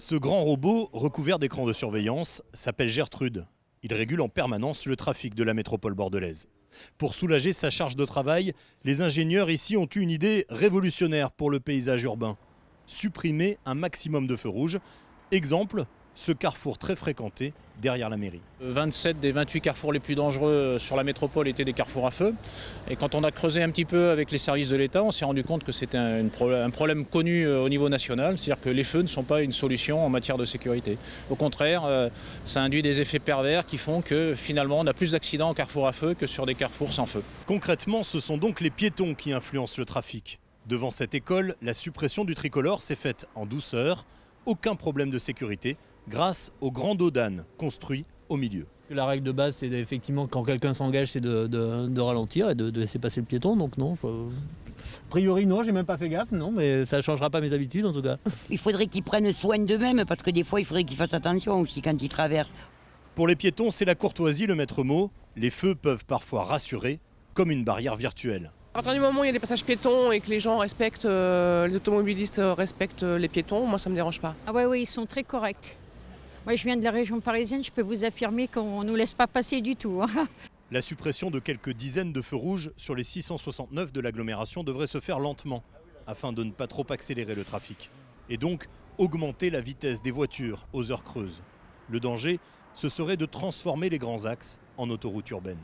Ce grand robot, recouvert d'écrans de surveillance, s'appelle Gertrude. Il régule en permanence le trafic de la métropole bordelaise. Pour soulager sa charge de travail, les ingénieurs ici ont eu une idée révolutionnaire pour le paysage urbain. Supprimer un maximum de feux rouges. Exemple, ce carrefour très fréquenté derrière la mairie. 27 des 28 carrefours les plus dangereux sur la métropole étaient des carrefours à feu. Et quand on a creusé un petit peu avec les services de l'État, on s'est rendu compte que c'était un problème connu au niveau national. C'est-à-dire que les feux ne sont pas une solution en matière de sécurité. Au contraire, ça induit des effets pervers qui font que finalement on a plus d'accidents en carrefour à feu que sur des carrefours sans feu. Concrètement, ce sont donc les piétons qui influencent le trafic. Devant cette école, la suppression du tricolore s'est faite en douceur. Aucun problème de sécurité grâce au grand dos d'âne construit au milieu. La règle de base, c'est effectivement quand quelqu'un s'engage, c'est de ralentir et de laisser passer le piéton. Donc non, a priori non, j'ai même pas fait gaffe, non, mais ça ne changera pas mes habitudes en tout cas. Il faudrait qu'ils prennent soin d'eux-mêmes parce que des fois, il faudrait qu'ils fassent attention aussi quand ils traversent. Pour les piétons, c'est la courtoisie le maître mot. Les feux peuvent parfois rassurer, comme une barrière virtuelle. À partir du moment où il y a des passages piétons et que les gens respectent, les automobilistes respectent les piétons, moi ça ne me dérange pas. Ah ouais, oui, ils sont très corrects. Moi je viens de la région parisienne, je peux vous affirmer qu'on ne nous laisse pas passer du tout. La suppression de quelques dizaines de feux rouges sur les 669 de l'agglomération devrait se faire lentement, afin de ne pas trop accélérer le trafic. Et donc augmenter la vitesse des voitures aux heures creuses. Le danger, ce serait de transformer les grands axes en autoroutes urbaines.